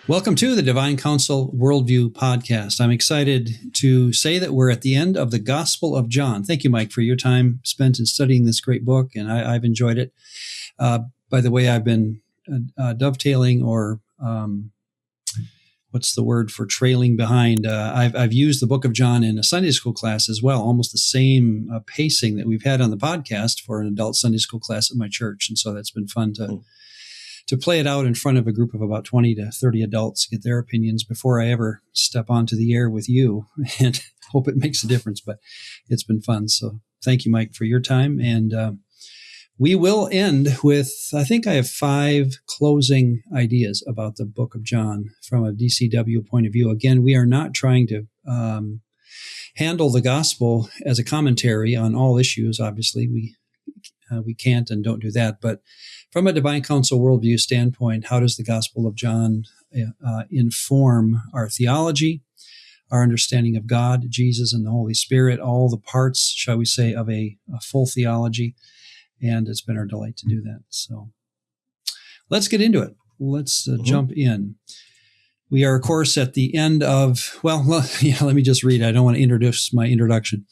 Welcome to the Divine Counsel Worldview podcast. I'm excited to say that we're at the end of the Gospel of John. Thank you, Mike, for your time spent in studying this great book, and I've enjoyed it. By the way, I've been dovetailing or what's the word for trailing behind? I've used the book of John in a Sunday school class as well, almost the same pacing that we've had on the podcast for an adult Sunday school class at my church. And so that's been fun to play it out in front of a group of about 20 to 30 adults, get their opinions before I ever step onto the air with you, and hope it makes a difference. But it's been fun. So thank you, Mike, for your time. And we will end with, I think I have 5 closing ideas about the book of John from a DCW point of view. Again, we are not trying to handle the gospel as a commentary on all issues. Obviously, we can't and don't do that. But from a divine counsel worldview standpoint, how does the Gospel of John inform our theology, our understanding of God, Jesus, and the Holy Spirit, all the parts, shall we say, of a full theology? And it's been our delight to do that. So let's get into it. Let's jump in. We are, of course, at the end of, let me just read. I don't want to introduce my introduction.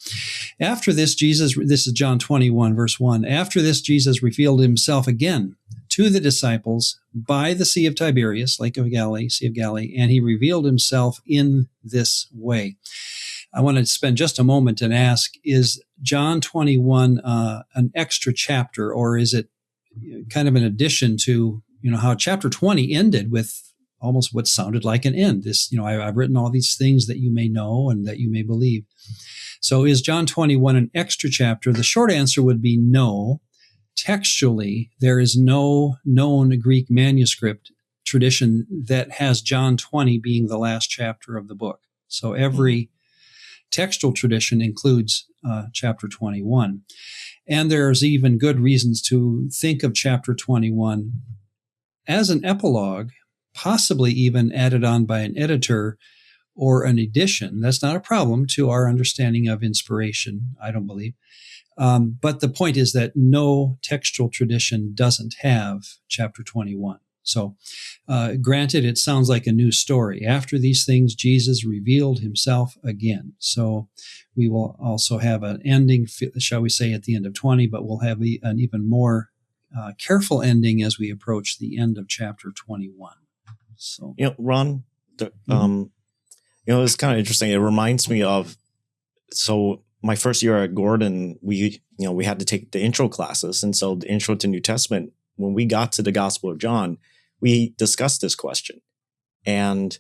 After this, this is John 21, verse 1. After this, Jesus revealed himself again to the disciples by the Sea of Tiberias, Lake of Galilee, Sea of Galilee, and he revealed himself in this way. I want to spend just a moment and ask, is John 21 an extra chapter, or is it kind of an addition to, how chapter 20 ended with almost what sounded like an end? I've written all these things that you may know and that you may believe. So is John 21 an extra chapter? The short answer would be no. Textually, there is no known Greek manuscript tradition that has John 20 being the last chapter of the book. So every textual tradition includes chapter 21. And there's even good reasons to think of chapter 21 as an epilogue, possibly even added on by an editor or an edition. That's not a problem to our understanding of inspiration, I don't believe. But the point is that no textual tradition doesn't have chapter 21. So granted, it sounds like a new story. After these things, Jesus revealed himself again. So we will also have an ending, shall we say, at the end of 20, but we'll have an even more careful ending as we approach the end of chapter 21. So, Ron, it's kind of interesting. It reminds me of, my first year at Gordon, we had to take the intro classes. And so the intro to New Testament, when we got to the Gospel of John, we discussed this question. And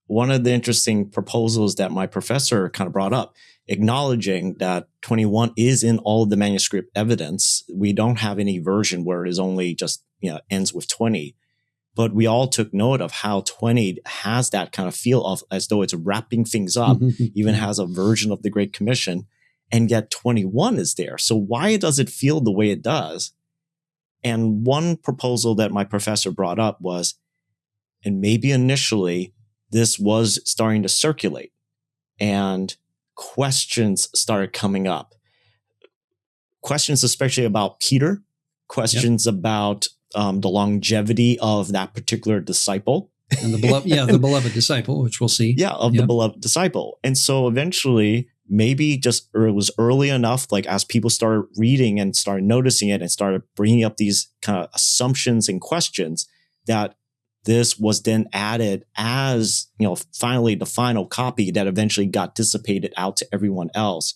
one of the interesting proposals that my professor kind of brought up, acknowledging that 21 is in all of the manuscript evidence. We don't have any version where it is only just, ends with 20. But we all took note of how 20 has that kind of feel of as though it's wrapping things up, even has a version of the Great Commission, and yet 21 is there. So why does it feel the way it does? And one proposal that my professor brought up was, and maybe initially this was starting to circulate and questions started coming up. Questions especially about Peter, questions about the longevity of that particular disciple. And the beloved disciple, which we'll see. The beloved disciple. And so eventually, maybe it was early enough, like as people started reading and started noticing it and started bringing up these kind of assumptions and questions, that this was then added as, finally the final copy that eventually got dissipated out to everyone else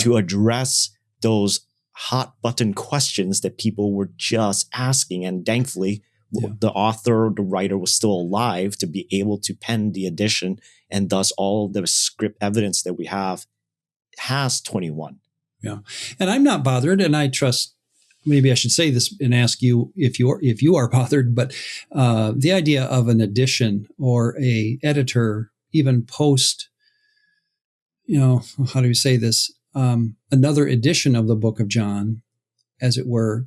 to address those hot button questions that people were just asking. And thankfully, the author, the writer was still alive to be able to pen the edition. And thus all the script evidence that we have has 21. Yeah. And I'm not bothered. And I trust, maybe I should say this and ask you if you are bothered, but the idea of an edition or a editor, even post, how do we say this? Another edition of the book of John, as it were,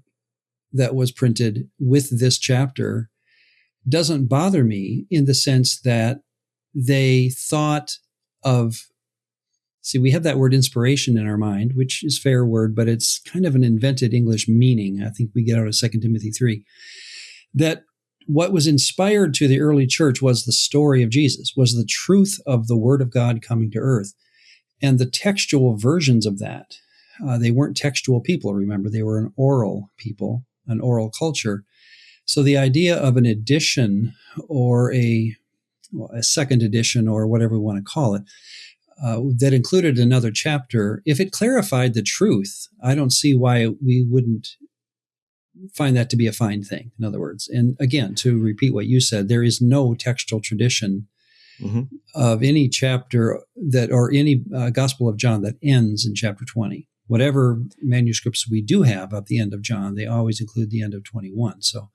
that was printed with this chapter, doesn't bother me in the sense that they thought of, we have that word inspiration in our mind, which is a fair word, but it's kind of an invented English meaning. I think we get out of 2 Timothy 3, that what was inspired to the early church was the story of Jesus, was the truth of the Word of God coming to earth. And the textual versions of that, they weren't textual people, remember, they were an oral people, an oral culture. So the idea of an edition or a second edition or whatever we want to call it, that included another chapter, if it clarified the truth, I don't see why we wouldn't find that to be a fine thing, in other words. And again, to repeat what you said, there is no textual tradition of any chapter that, or any Gospel of John that ends in chapter 20. Whatever manuscripts we do have at the end of John, they always include the end of 21. So,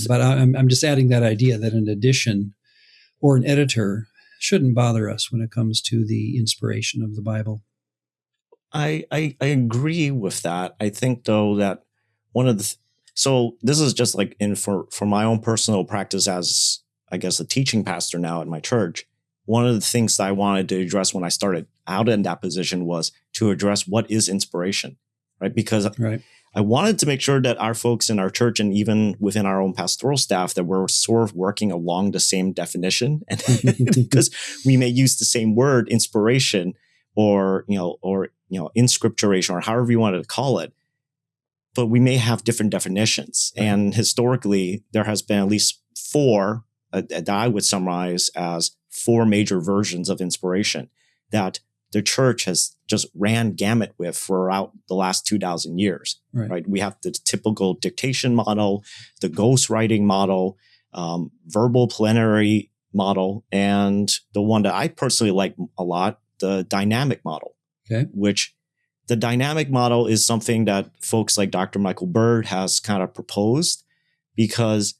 but I'm just adding that idea that an edition or an editor shouldn't bother us when it comes to the inspiration of the Bible. I agree with that. I think, though, that one of the so this is just like for my own personal practice as, I guess, a teaching pastor now at my church. One of the things that I wanted to address when I started out in that position was to address what is inspiration, right? Because I wanted to make sure that our folks in our church and even within our own pastoral staff that we're sort of working along the same definition, and because we may use the same word, inspiration, or inscripturation, or however you wanted to call it, but we may have different definitions. And historically, there has been at least four that I would summarize as four major versions of inspiration that the church has just ran gamut with throughout the last 2,000 years, right? We have the typical dictation model, the ghostwriting model, verbal plenary model, and the one that I personally like a lot, the dynamic model, which the dynamic model is something that folks like Dr. Michael Bird has kind of proposed, because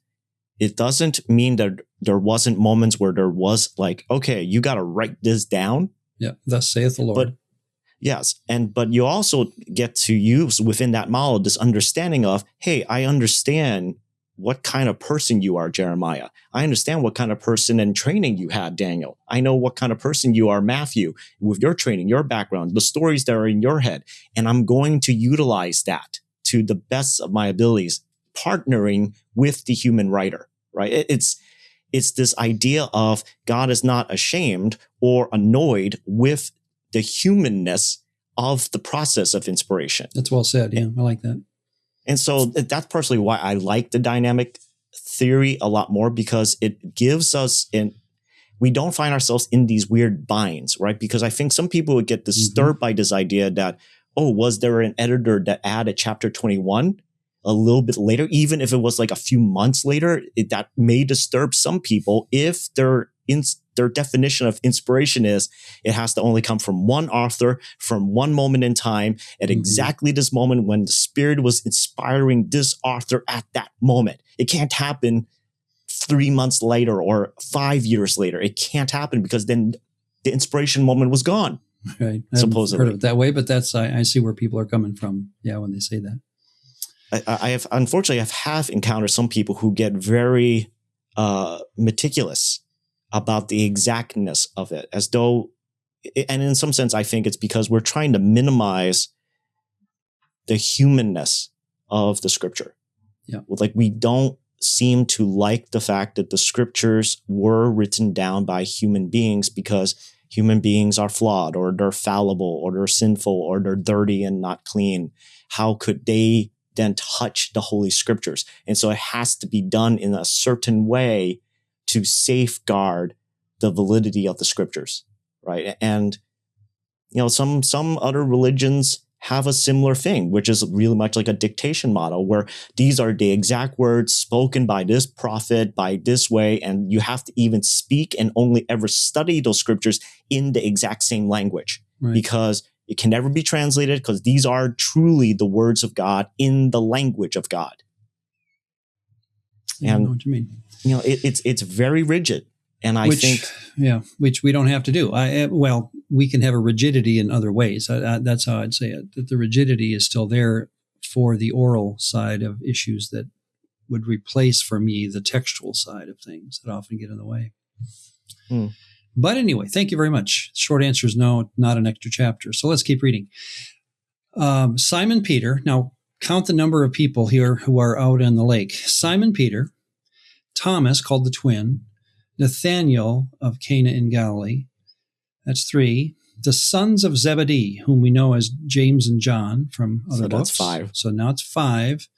it doesn't mean that there wasn't moments where there was like, okay, you got to write this down. Yeah, thus saith the Lord. But yes, but you also get to use within that model this understanding of, hey, I understand what kind of person you are, Jeremiah. I understand what kind of person and training you had, Daniel. I know what kind of person you are, Matthew, with your training, your background, the stories that are in your head. And I'm going to utilize that to the best of my abilities, partnering with the human writer, right? It's this idea of God is not ashamed or annoyed with the humanness of the process of inspiration. That's well said. Yeah, I like that. And so that's personally why I like the dynamic theory a lot more, because it gives us, we don't find ourselves in these weird binds, right? Because I think some people would get disturbed by this idea that, oh, was there an editor that added chapter 21 a little bit later, even if it was like a few months later? That may disturb some people if their definition of inspiration is it has to only come from one author from one moment in time at exactly this moment when the Spirit was inspiring this author at that moment. It can't happen 3 months later or 5 years later. It can't happen, because then the inspiration moment was gone. Right. Supposedly. I haven't heard of it that way, but I see where people are coming from. Yeah, when they say that. I have, unfortunately, have encountered some people who get very meticulous about the exactness of it, as though, and in some sense, I think it's because we're trying to minimize the humanness of the scripture. Yeah. Like, we don't seem to like the fact that the scriptures were written down by human beings, because human beings are flawed, or they're fallible, or they're sinful, or they're dirty and not clean. How could they then touch the Holy Scriptures? And so it has to be done in a certain way to safeguard the validity of the Scriptures, right? And some other religions have a similar thing, which is really much like a dictation model, where these are the exact words spoken by this prophet by this way, and you have to even speak and only ever study those scriptures in the exact same language, because it can never be translated, because these are truly the words of God in the language of God. Yeah, I know what you mean. It's very rigid. And which we don't have to do. Well, we can have a rigidity in other ways. That's how I'd say it. That the rigidity is still there for the oral side of issues that would replace, for me, the textual side of things that often get in the way. But anyway, thank you very much. Short answer is no, not an extra chapter. So let's keep reading. Simon Peter. Now count the number of people here who are out on the lake. Simon Peter, Thomas, called the twin, Nathanael of Cana in Galilee. That's 3. The sons of Zebedee, whom we know as James and John from other books. So that's 5. So now it's 5.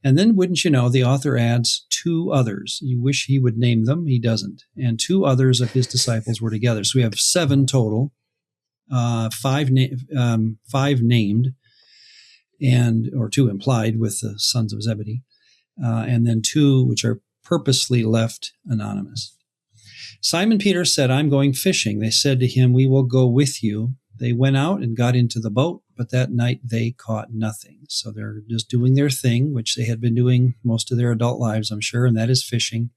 And then, wouldn't you know, the author adds 2 others. You wish he would name them. He doesn't. And 2 others of his disciples were together. So we have 7 total, 5 named, or 2 implied with the sons of Zebedee, and then 2 which are purposely left anonymous. Simon Peter said, "I'm going fishing." They said to him, "We will go with you." They went out and got into the boat, but that night they caught nothing. So they're just doing their thing, which they had been doing most of their adult lives, I'm sure, and that is fishing.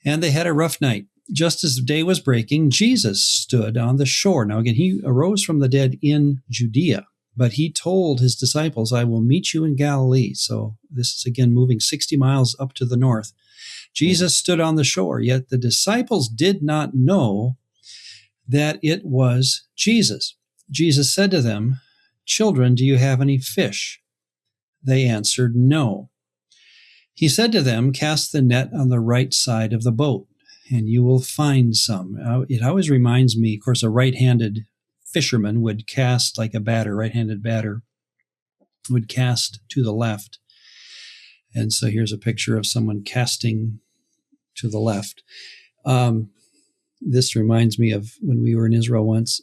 And they had a rough night. Just as the day was breaking, Jesus stood on the shore. Now again, he arose from the dead in Judea, but he told his disciples, "I will meet you in Galilee." So this is again moving 60 miles up to the north. Jesus stood on the shore, yet the disciples did not know that it was Jesus. Jesus said to them, "Children, do you have any fish?" They answered, "No." He said to them, "Cast the net on the right side of the boat, and you will find some." It always reminds me, of course, a right-handed fisherman would cast like a batter, right-handed batter would cast to the left. And so here's a picture of someone casting to the left. This reminds me of when we were in Israel once,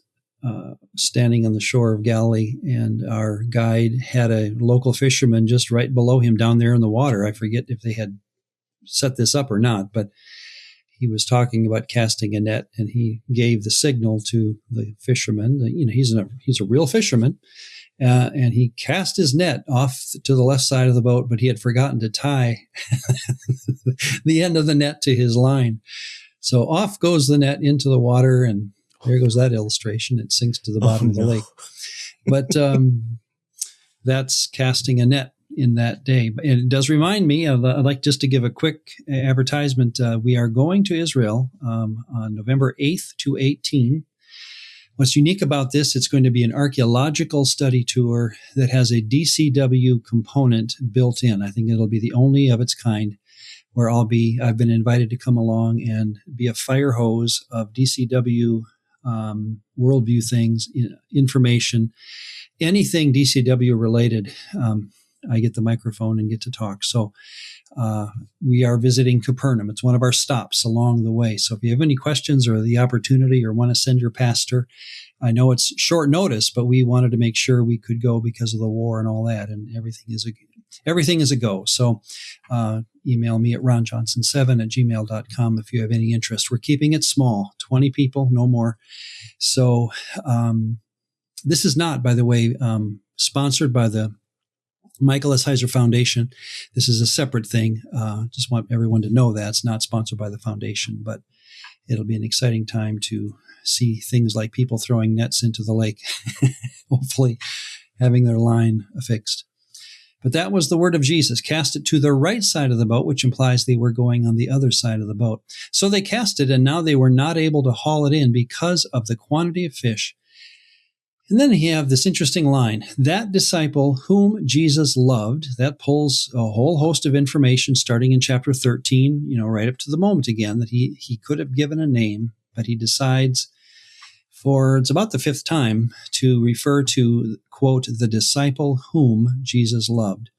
standing on the shore of Galilee, and our guide had a local fisherman just right below him down there in the water. I forget if they had set this up or not, but he was talking about casting a net, and he gave the signal to the fisherman. You know, he's a real fisherman, and he cast his net off to the left side of the boat, but he had forgotten to tie the end of the net to his line. So off goes the net into the water, and there goes that illustration. It sinks to the bottom of the lake. But that's casting a net in that day. And it does remind me, I'd like just to give a quick advertisement. We are going to Israel on November 8th to 18. What's unique about this, it's going to be an archaeological study tour that has a DCW component built in. I think it'll be the only of its kind where I've been invited to come along and be a fire hose of DCW worldview things, information, anything DCW related. I get the microphone and get to talk. So we are visiting Capernaum. It's one of our stops along the way. So if you have any questions or the opportunity or want to send your pastor, I know it's short notice, but we wanted to make sure we could go because of the war and all that. And everything is a go. So email me at ronjohnson7@gmail.com if you have any interest. We're keeping it small, 20 people, no more. So this is not, by the way, sponsored by the Michael S. Heiser Foundation. This is a separate thing. Just want everyone to know that it's not sponsored by the foundation, but it'll be an exciting time to see things like people throwing nets into the lake, hopefully having their line affixed. But that was the word of Jesus. Cast it to the right side of the boat, which implies they were going on the other side of the boat. So they cast it, and now they were not able to haul it in because of the quantity of fish. And then you have this interesting line, that disciple whom Jesus loved. That pulls a whole host of information starting in chapter 13, right up to the moment again that he could have given a name, but he decides it's about the 5th time to refer to, quote, the disciple whom Jesus loved.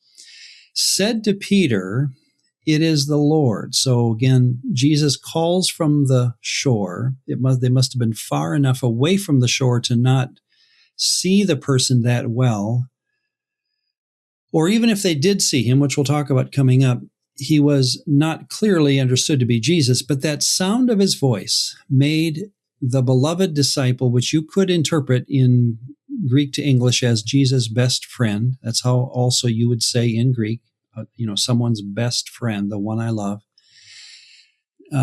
Said to Peter, "It is the Lord." So again, Jesus calls from the shore. They must have been far enough away from the shore to not see the person that well. Or even if they did see him, which we'll talk about coming up, he was not clearly understood to be Jesus, but that sound of his voice made the beloved disciple, which you could interpret in Greek to English as Jesus' best friend. That's how also you would say in Greek, someone's best friend, the one I love.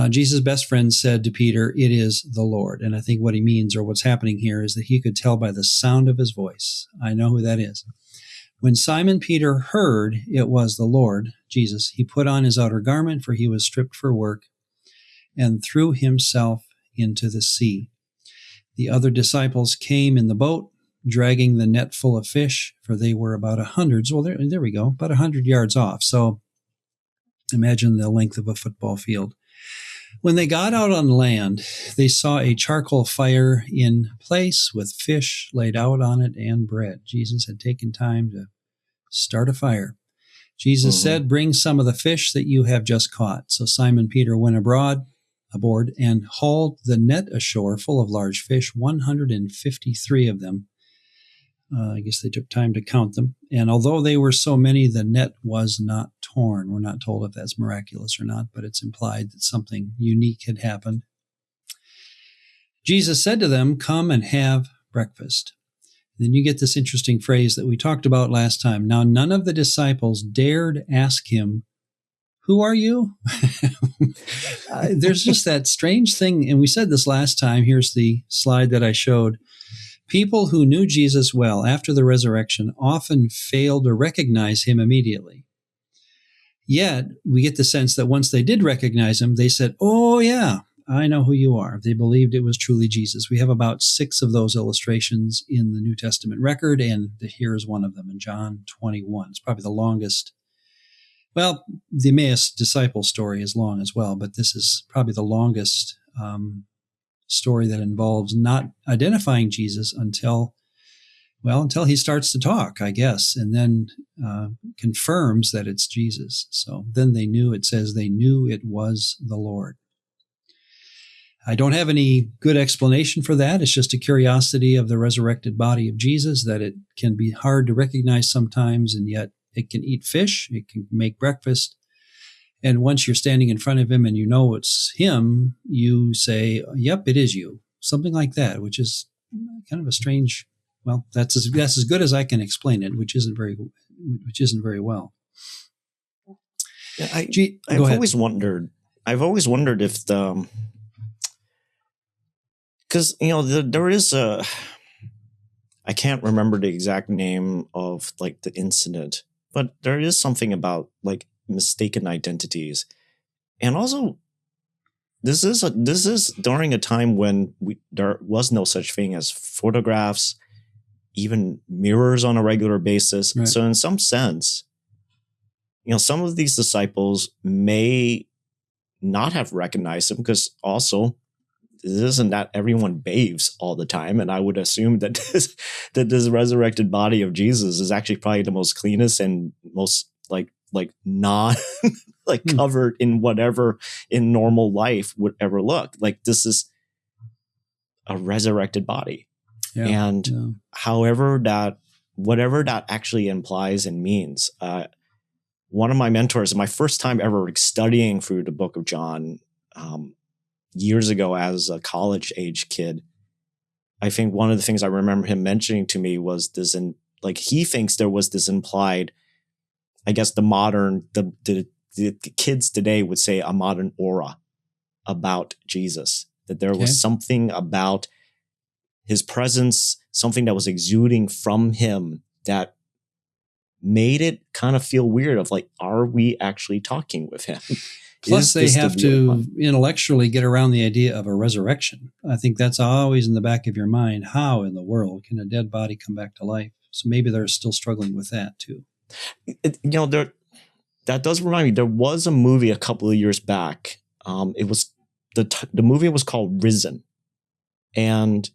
Jesus' best friend said to Peter, "It is the Lord." And I think what he means, or what's happening here, is that he could tell by the sound of his voice. I know who that is. When Simon Peter heard it was the Lord, Jesus, he put on his outer garment, for he was stripped for work, and threw himself into the sea. The other disciples came in the boat, dragging the net full of fish, for they were about 100. Well, there we go, about 100 yards off. So Imagine the length of a football field. When they got out on land, they saw a charcoal fire in place with fish laid out on it and bread. Jesus had taken time to start a fire. Jesus said, "Bring some of the fish that you have just caught." So Simon Peter went aboard, and hauled the net ashore full of large fish, 153 of them. I guess they took time to count them. And although they were so many, the net was not torn. We're not told if that's miraculous or not, but it's implied that something unique had happened. Jesus said to them, "Come and have breakfast." Then you get this interesting phrase that we talked about last time. Now, none of the disciples dared ask him, "Who are you?" There's just that strange thing. And we said this last time. Here's the slide that I showed. People who knew Jesus well after the resurrection often failed to recognize him immediately. Yet, we get the sense that once they did recognize him, they said, "Oh, yeah, I know who you are." They believed it was truly Jesus. We have about 6 of those illustrations in the New Testament record, and here's one of them in John 21. It's probably the longest. Well, the Emmaus disciple story is long as well, but this is probably the longest story that involves not identifying Jesus until he starts to talk, I guess, and then confirms that it's Jesus. So then it says they knew it was the Lord. I don't have any good explanation for that. It's just a curiosity of the resurrected body of Jesus, that it can be hard to recognize sometimes, and yet it can eat fish, it can make breakfast. And once you're standing in front of him and you know it's him, you say, "Yep, it is you." Something like that, which is kind of a strange, well, that's as good as I can explain it, which isn't very well. Yeah, I've always wondered if because, there is I can't remember the exact name of like the incident, but there is something about like mistaken identities. And also this is during a time when there was no such thing as photographs, even mirrors on a regular basis. Right. So in some sense, some of these disciples may not have recognized him, because also it isn't that everyone bathes all the time. And I would assume that this resurrected body of Jesus is actually probably the most cleanest and most like not like covered in whatever in normal life would ever look like. This is a resurrected body. Yeah, and whatever that actually implies and means. One of my mentors, my first time ever studying through the book of John, years ago as a college age kid, I think one of the things I remember him mentioning to me was this, he thinks there was this implied, I guess the kids today would say a modern aura about Jesus, that there was something about his presence, something that was exuding from him that made it kind of feel weird of like, are we actually talking with him? Plus, they have to intellectually get around the idea of a resurrection. I think that's always in the back of your mind. How in the world can a dead body come back to life? So maybe they're still struggling with that too. That does remind me. There was a movie a couple of years back. It was the movie was called Risen, and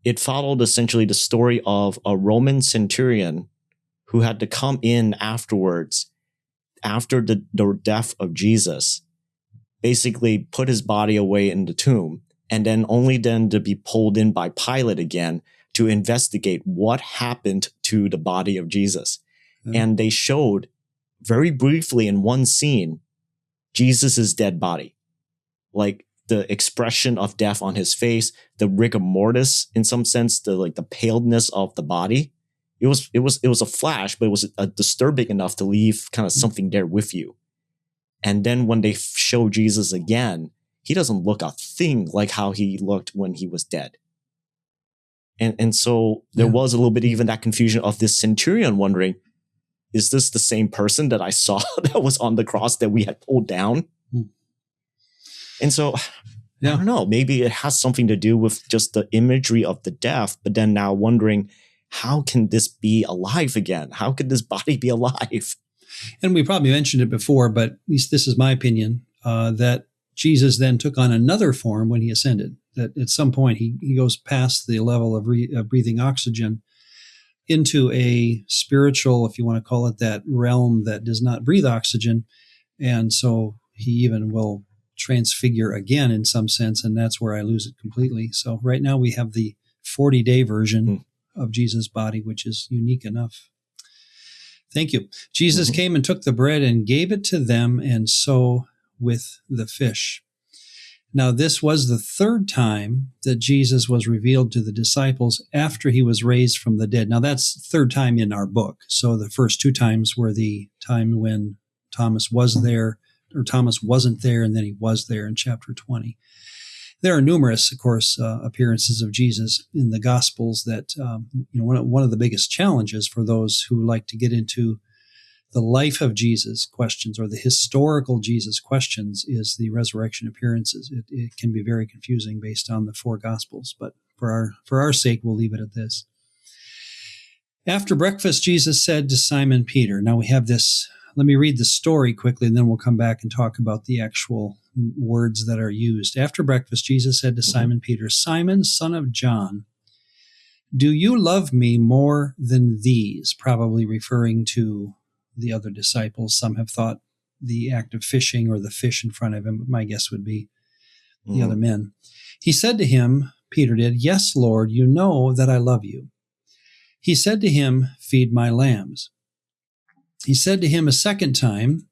it followed essentially the story of a Roman centurion who had to come in afterwards, after the death of Jesus, basically put his body away in the tomb, and then to be pulled in by Pilate again to investigate what happened to the body of Jesus. Mm-hmm. And they showed very briefly in one scene, Jesus's dead body, like the expression of death on his face, the rigor mortis in some sense, the paleness of the body. It was a flash, but it was disturbing enough to leave kind of something there with you. And then when they show Jesus again, he doesn't look a thing like how he looked when he was dead. And so there was a little bit even that confusion of this centurion wondering, is this the same person that I saw that was on the cross that we had pulled down? And so, I don't know, maybe it has something to do with just the imagery of the death, but then now wondering, how can this be alive again? How could this body be alive? And we probably mentioned it before, but at least this is my opinion, that Jesus then took on another form when he ascended, that at some point he goes past the level of breathing oxygen into a spiritual, if you want to call it that, realm that does not breathe oxygen. And so he even will transfigure again in some sense, and that's where I lose it completely. So right now we have the 40-day version of Jesus' body, which is unique enough. Thank you. Jesus came and took the bread and gave it to them, and so with the fish. Now, this was the third time that Jesus was revealed to the disciples after he was raised from the dead. Now, that's third time in our book. So the first two times were the time when Thomas was there, or Thomas wasn't there, and then he was there in chapter 20. There are numerous, of course, appearances of Jesus in the Gospels that, one of the biggest challenges for those who like to get into the life of Jesus questions or the historical Jesus questions is the resurrection appearances. It can be very confusing based on the four Gospels, but for our sake, we'll leave it at this. After breakfast, Jesus said to Simon Peter, now we have this, let me read the story quickly, and then we'll come back and talk about the actual words that are used. After breakfast, Jesus said to Simon Peter, Simon, son of John, do you love me more than these? Probably referring to the other disciples. Some have thought the act of fishing or the fish in front of him, but my guess would be the other men. He said to him, Peter did, yes, Lord, you know that I love you. He said to him, feed my lambs. He said to him a second time,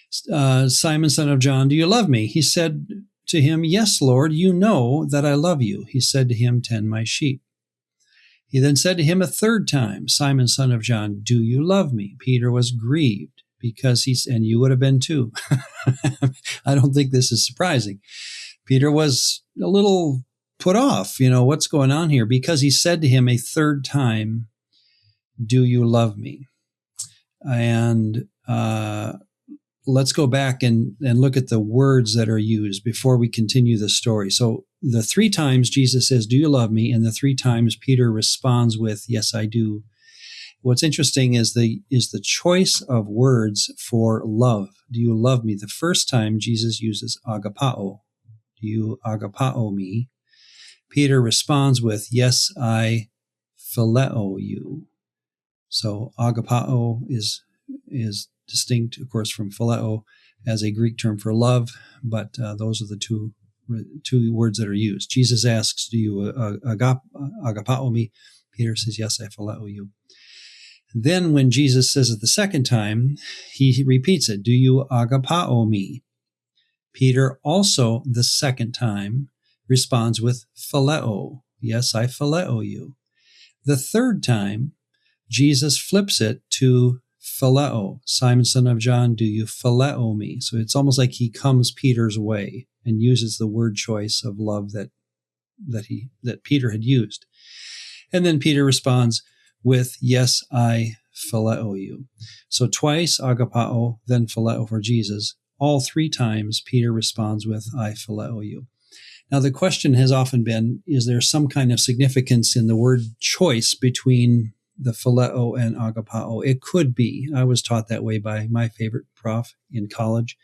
Simon, son of John, do you love me? He said to him, yes, Lord, you know that I love you. He said to him, tend my sheep. He then said to him a third time, Simon, son of John, do you love me? Peter was grieved because and you would have been too. I don't think this is surprising. Peter was a little put off, what's going on here? Because he said to him a third time, do you love me? And let's go back and look at the words that are used before we continue the story. So the three times Jesus says, do you love me? And the three times Peter responds with, yes, I do. What's interesting is the choice of words for love. Do you love me? The first time Jesus uses agapao. Do you agapao me? Peter responds with, yes, I phileo you. So agapao is distinct, of course, from phileo as a Greek term for love, but those are the two words that are used. Jesus asks, do you agapao me? Peter says, yes, I phileo you. Then when Jesus says it the second time, he repeats it, do you agapao me? Peter also the second time responds with phileo. Yes, I phileo you. The third time, Jesus flips it to phileo. Simon, son of John, do you phileo me? So it's almost like he comes Peter's way and uses the word choice of love that Peter had used. And then Peter responds with, yes, I phileo you. So twice agapao, then phileo for Jesus. All three times Peter responds with, I phileo you. Now the question has often been, is there some kind of significance in the word choice between the phileo and agapao? It could be. I was taught that way by my favorite prof in college,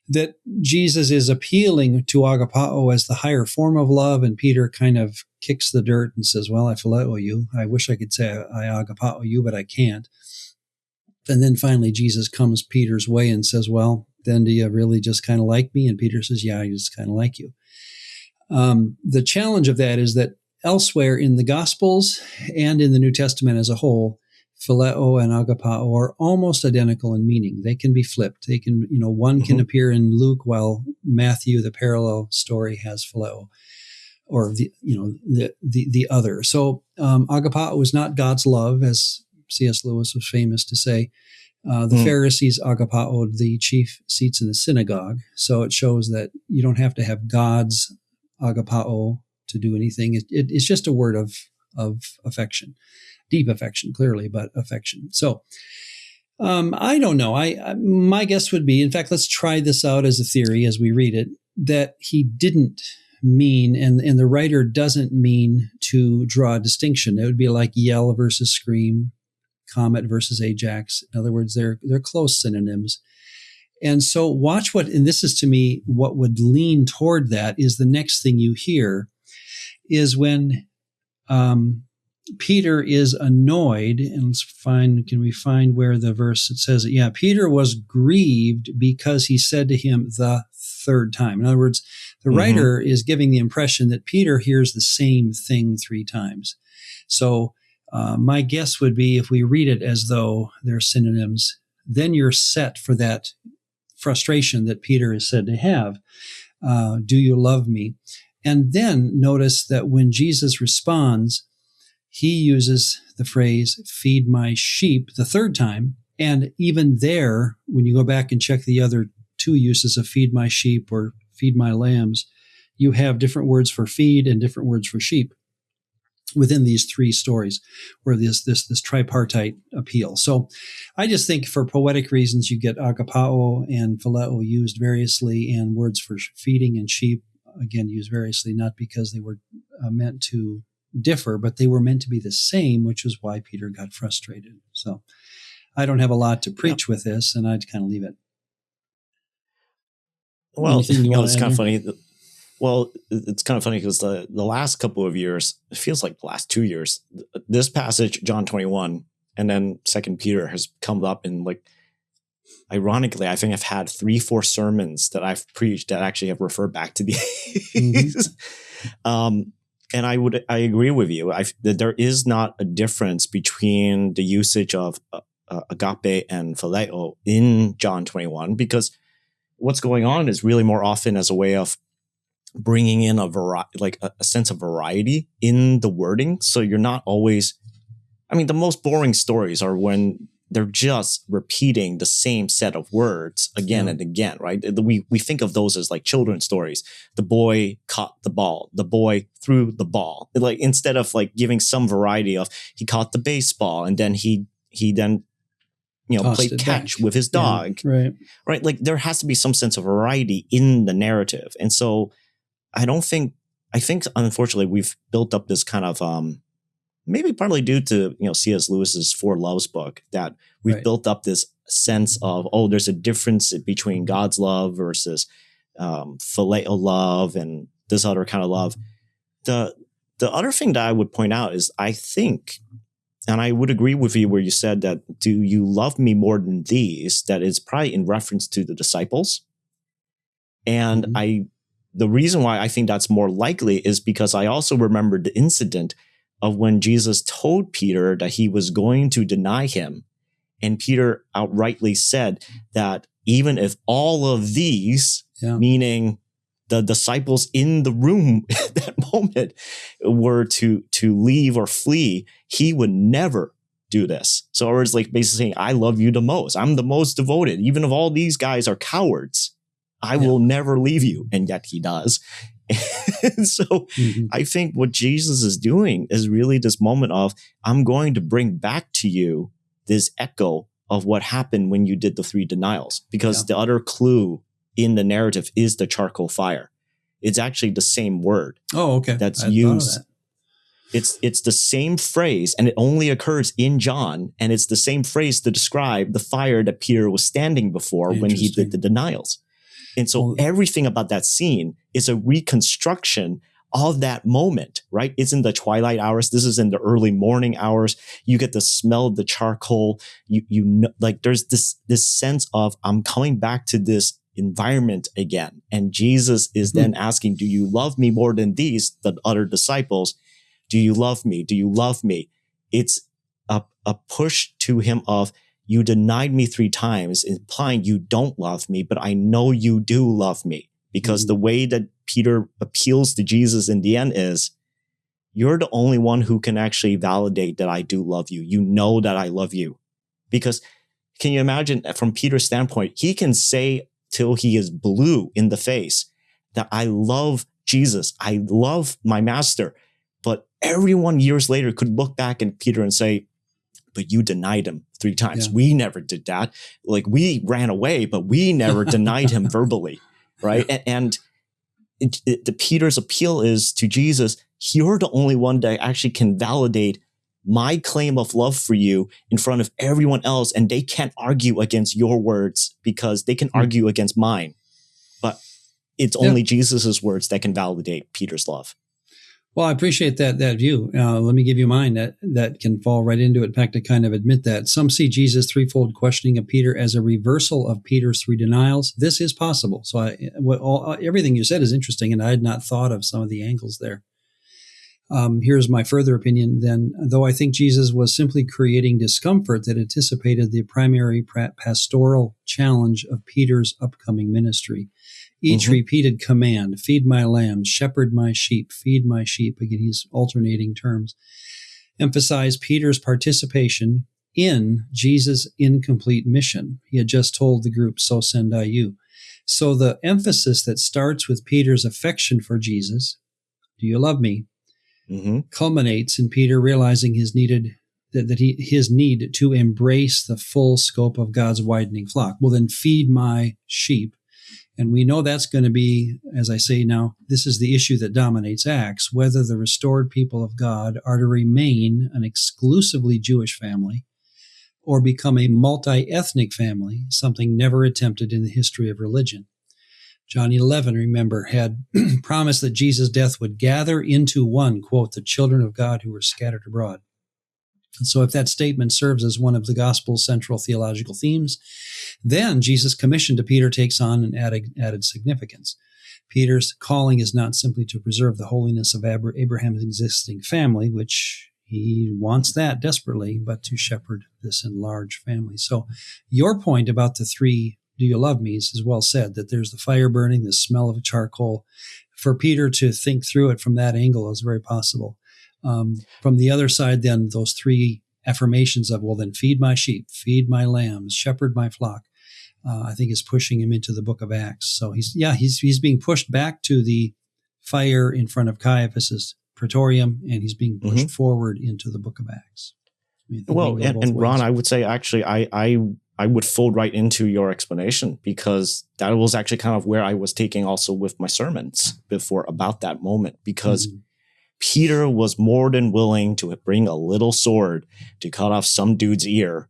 that Jesus is appealing to agapao as the higher form of love, and Peter kind of kicks the dirt and says, well, I phileo you. I wish I could say I agapao you, but I can't. And then finally Jesus comes Peter's way and says, well, then do you really just kind of like me? And Peter says, yeah, I just kind of like you. The challenge of that is that elsewhere in the Gospels and in the New Testament as a whole, phileo and agapao are almost identical in meaning. They can be flipped. They can, one can appear in Luke while Matthew, the parallel story, has phileo, or the other. So agapao is not God's love, as C.S. Lewis was famous to say. The Pharisees agapaoed the chief seats in the synagogue. So it shows that you don't have to have God's agapao to do anything. It's just a word of affection, deep affection, clearly, but affection. So I don't know. My guess would be, in fact, let's try this out as a theory as we read it, that he didn't mean, and the writer doesn't mean to draw a distinction. It would be like yell versus scream, comet versus Ajax. In other words, they're close synonyms. And so watch and this is to me, what would lean toward that is the next thing you hear is when Peter is annoyed, and can we find where the verse it says it? Yeah, Peter was grieved because he said to him the third time. In other words, the writer is giving the impression that Peter hears the same thing 3 times. So my guess would be if we read it as though they're synonyms, then you're set for that frustration that Peter is said to have. Do you love me? And then notice that when Jesus responds, he uses the phrase, feed my sheep, the third time. And even there, when you go back and check the other 2 uses of feed my sheep or feed my lambs, you have different words for feed and different words for sheep within these 3 stories, where this tripartite appeal. So I just think for poetic reasons, you get agapao and phileo used variously, and words for feeding and sheep, again, used variously, not because they were meant to differ, but they were meant to be the same, which is why Peter got frustrated. So I don't have a lot to preach with this, and I'd kind of leave it. Well, it's kind of funny. Well, it's kind of funny because the last couple of years, it feels like the last 2 years, this passage, John 21, and then 2 Peter has come up in, like, ironically, I think I've had 3-4 sermons that I've preached that actually have referred back to these. And I agree with you. That there is not a difference between the usage of agape and phileo in John 21, because what's going on is really more often as a way of bringing in a sense of variety in the wording. So you're not always, the most boring stories are when they're just repeating the same set of words again and again, right? We think of those as like children's stories. The boy caught the ball. The boy threw the ball. Like, instead of like giving some variety of, he caught the baseball and then he played catch with his dog. Yeah, right. Like, there has to be some sense of variety in the narrative. And so I think unfortunately we've built up this kind of, maybe partly due to, C.S. Lewis's 4 Loves book, that we've built up this sense of, there's a difference between God's love versus phileo love and this other kind of love. The other thing that I would point out is, I think, and I would agree with you where you said that, do you love me more than these? That is probably in reference to the disciples. And the reason why I think that's more likely is because I also remember the incident of when Jesus told Peter that he was going to deny him. And Peter outrightly said that even if all of these, meaning the disciples in the room at that moment, were to leave or flee, he would never do this. So it was like basically saying, I love you the most. I'm the most devoted. Even if all these guys are cowards, I will never leave you. And yet he does. And so I think what Jesus is doing is really this moment of, I'm going to bring back to you this echo of what happened when you did the 3 denials, because the other clue in the narrative is the charcoal fire. It's actually the same word. Oh, okay. That's used. It's the same phrase, and it only occurs in John, and it's the same phrase to describe the fire that Peter was standing before when he did the denials. And so everything about that scene is a reconstruction of that moment, right? It's in the twilight hours. This is in the early morning hours. You get the smell of the charcoal. You know, like, there's this sense of, I'm coming back to this environment again. And Jesus is then asking, do you love me more than these, the other disciples? Do you love me? Do you love me? It's a push to him of, you denied me 3 times, implying you don't love me, but I know you do love me. Because the way that Peter appeals to Jesus in the end is, you're the only one who can actually validate that I do love you. You know that I love you. Because can you imagine, from Peter's standpoint, he can say till he is blue in the face that I love Jesus. I love my master. But everyone years later could look back at Peter and say, but you denied him 3 times. We never did that. Like, we ran away, but we never denied him verbally, right? And the Peter's appeal is to Jesus, you're the only one that actually can validate my claim of love for you in front of everyone else, and they can't argue against your words because they can argue against mine. But it's only Jesus's words that can validate Peter's love. Well, I appreciate that view. Let me give you mine that can fall right into it. In fact, I kind of admit that. Some see Jesus' threefold questioning of Peter as a reversal of Peter's three denials. This is possible. So everything you said is interesting, and I had not thought of some of the angles there. Here's my further opinion then. Though I think Jesus was simply creating discomfort that anticipated the primary pastoral challenge of Peter's upcoming ministry. Each repeated command, feed my lambs, shepherd my sheep, feed my sheep. Again, he's alternating terms. Emphasize Peter's participation in Jesus' incomplete mission. He had just told the group, so send I you. So the emphasis that starts with Peter's affection for Jesus, do you love me, culminates in Peter realizing his need to embrace the full scope of God's widening flock. Well, then feed my sheep. And we know that's going to be, as I say now, this is the issue that dominates Acts, whether the restored people of God are to remain an exclusively Jewish family or become a multi-ethnic family, something never attempted in the history of religion. John 11, remember, had promised that Jesus' death would gather into one, quote, the children of God who were scattered abroad. And so if that statement serves as one of the gospel's central theological themes, then Jesus' commission to Peter takes on an added significance. Peter's calling is not simply to preserve the holiness of Abraham's existing family, which he wants that desperately, but to shepherd this enlarged family. So your point about the three do you love me is well said, that there's the fire burning, the smell of charcoal. For Peter to think through it from that angle is very possible. From the other side, then, those three affirmations of, well, then feed my sheep, feed my lambs, shepherd my flock, I think is pushing him into the book of Acts. So he's being pushed back to the fire in front of Caiaphas's praetorium, and he's being pushed forward into the book of Acts. Well, and Ron, I would say actually I would fold right into your explanation, because that was actually kind of where I was taking also with my sermons before about that moment, because Peter was more than willing to bring a little sword to cut off some dude's ear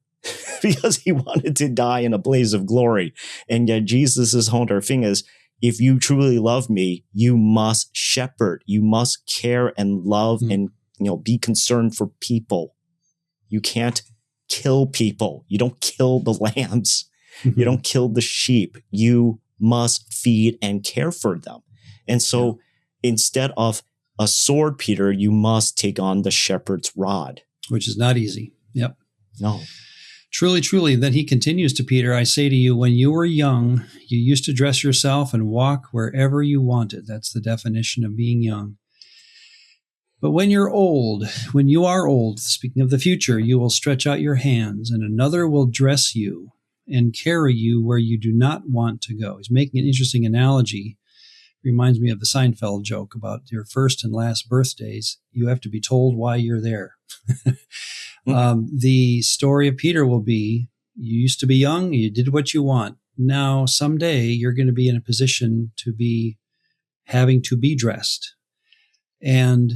because he wanted to die in a blaze of glory. And yet Jesus' whole thing is, if you truly love me, you must shepherd, you must care and love and, be concerned for people. You can't kill people. You don't kill the lambs. You don't kill the sheep. You must feed and care for them. And so instead of a sword, Peter, you must take on the shepherd's rod. Which is not easy. Yep. No. Truly, truly. Then he continues to Peter, I say to you, when you were young, you used to dress yourself and walk wherever you wanted. That's the definition of being young. But when you are old, speaking of the future, you will stretch out your hands, and another will dress you and carry you where you do not want to go. He's making an interesting analogy. Reminds me of the Seinfeld joke about your first and last birthdays. You have to be told why you're there. The story of Peter will be, you used to be young, you did what you want. Now, someday, you're going to be in a position to be having to be dressed and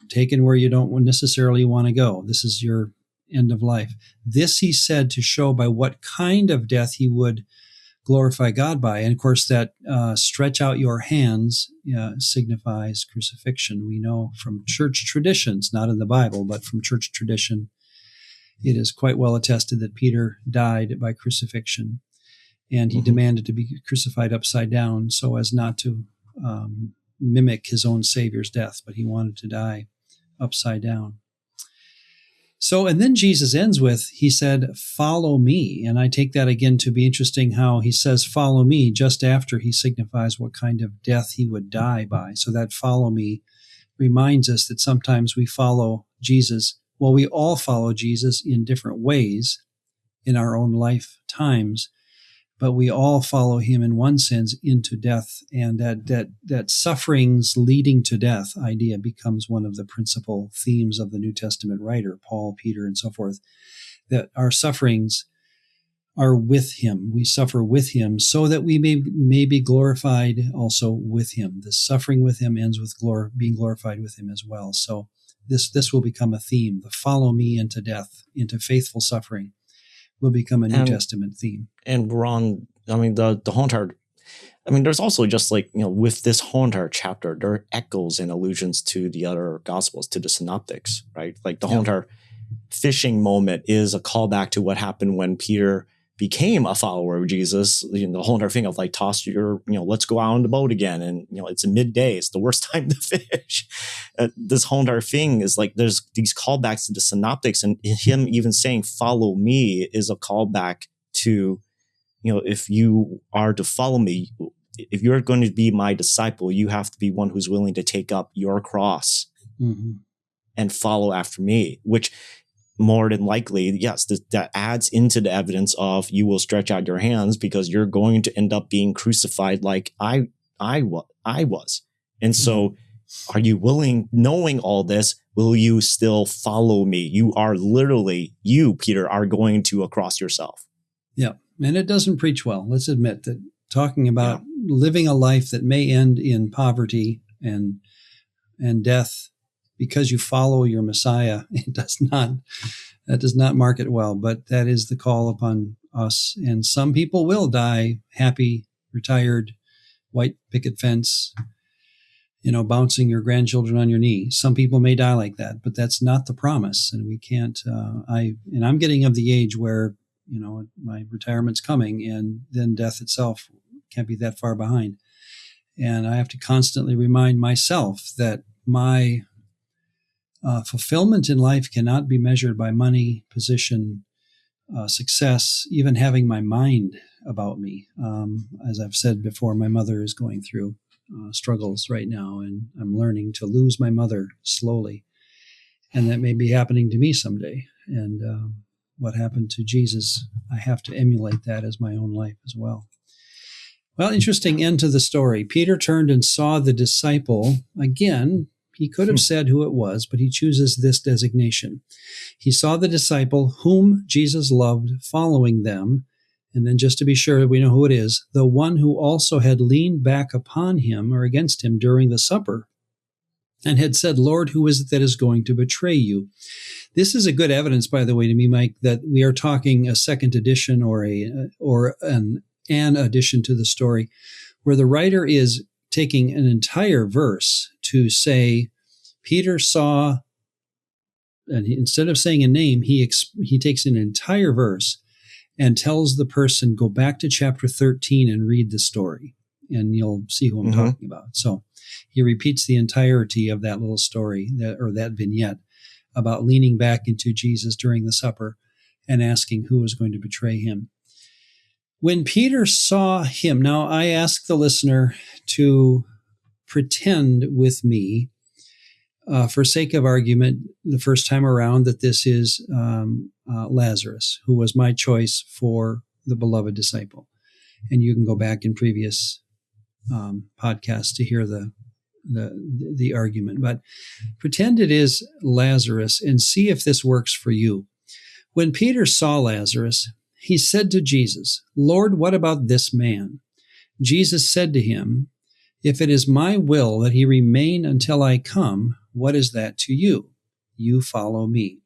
taken where you don't necessarily want to go. This is your end of life. This he said to show by what kind of death he would glorify God by. And of course, that stretch out your hands signifies crucifixion. We know from church traditions, not in the Bible, but from church tradition, it is quite well attested that Peter died by crucifixion. And he demanded to be crucified upside down so as not to mimic his own Savior's death, but he wanted to die upside down. So, and then Jesus ends with, he said, follow me. And I take that again to be interesting how he says, follow me, just after he signifies what kind of death he would die by. So that follow me reminds us that sometimes we follow Jesus. Well, we all follow Jesus in different ways in our own lifetimes, but we all follow him in one sense into death. And that sufferings leading to death idea becomes one of the principal themes of the New Testament writer, Paul, Peter, and so forth, that our sufferings are with him. We suffer with him so that we may be glorified also with him. The suffering with him ends with being glorified with him as well. So This will become a theme. The follow me into death, into faithful suffering, will become a New Testament theme. And Ron, I mean, the whole entire, I mean, there's also just like, with this whole entire chapter, there are echoes and allusions to the other gospels, to the synoptics, right? Like the whole entire fishing moment is a callback to what happened when Peter became a follower of Jesus. The whole entire thing of like, toss your, let's go out on the boat again. And, it's midday. It's the worst time to fish. This whole entire thing is like, there's these callbacks to the synoptics, and him even saying, follow me, is a callback to, if you are to follow me, if you're going to be my disciple, you have to be one who's willing to take up your cross and follow after me, which more than likely, yes, that adds into the evidence of you will stretch out your hands because you're going to end up being crucified like I was. And so are you willing, knowing all this, will you still follow me? You are literally, you, Peter, are going to a cross yourself. Yeah. And it doesn't preach well. Let's admit that talking about living a life that may end in poverty and death because you follow your Messiah, that does not mark it well, but that is the call upon us. And some people will die happy, retired, white picket fence, bouncing your grandchildren on your knee. Some people may die like that, but that's not the promise. And we can't, I'm getting of the age where, my retirement's coming, and then death itself can't be that far behind. And I have to constantly remind myself that my fulfillment in life cannot be measured by money, position, success, even having my mind about me. As I've said before, my mother is going through struggles right now, and I'm learning to lose my mother slowly. And that may be happening to me someday. And what happened to Jesus, I have to emulate that as my own life as well. Well, interesting end to the story. Peter turned and saw the disciple. Again, he could have said who it was, but he chooses this designation. He saw the disciple whom Jesus loved following them. And then just to be sure we know who it is, the one who also had leaned back upon him or against him during the supper and had said, Lord, who is it that is going to betray you? This is a good evidence, by the way, to me, Mike, that we are talking a second edition or an addition to the story, where the writer is taking an entire verse to say, Peter saw, and instead of saying a name, he takes an entire verse and tells the person, go back to chapter 13 and read the story, and you'll see who I'm talking about. So he repeats the entirety of that little story, that vignette, about leaning back into Jesus during the supper and asking who was going to betray him. When Peter saw him, now I ask the listener to pretend with me, for sake of argument, the first time around, that this is Lazarus, who was my choice for the beloved disciple. And you can go back in previous podcasts to hear the argument. But pretend it is Lazarus and see if this works for you. When Peter saw Lazarus, he said to Jesus, Lord, what about this man? Jesus said to him, if it is my will that he remain until I come, what is that to you? You follow me.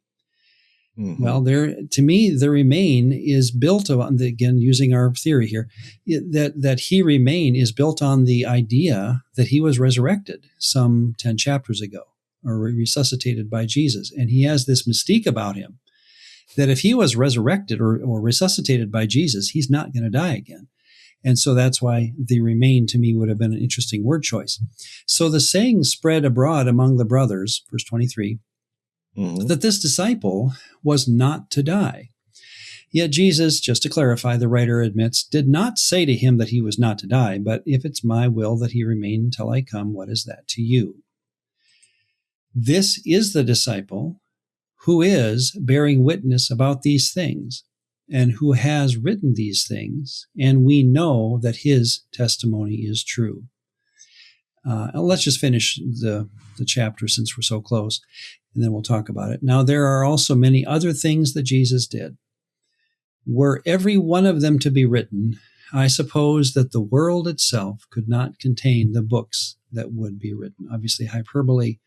Well, to me, the remain is built on, again, using our theory here, that he remain is built on the idea that he was resurrected some 10 chapters ago, or resuscitated by Jesus. And he has this mystique about him that if he was resurrected or resuscitated by Jesus, he's not going to die again. And so that's why the remain to me would have been an interesting word choice. So the saying spread abroad among the brothers, verse 23, that this disciple was not to die. Yet Jesus, just to clarify, the writer admits, did not say to him that he was not to die, but if it's my will that he remain until I come, what is that to you? This is the disciple who is bearing witness about these things and who has written these things, and we know that his testimony is true. Let's just finish the chapter since we're so close, and then we'll talk about it. Now, there are also many other things that Jesus did. Were every one of them to be written, I suppose that the world itself could not contain the books that would be written. Obviously, hyperbole,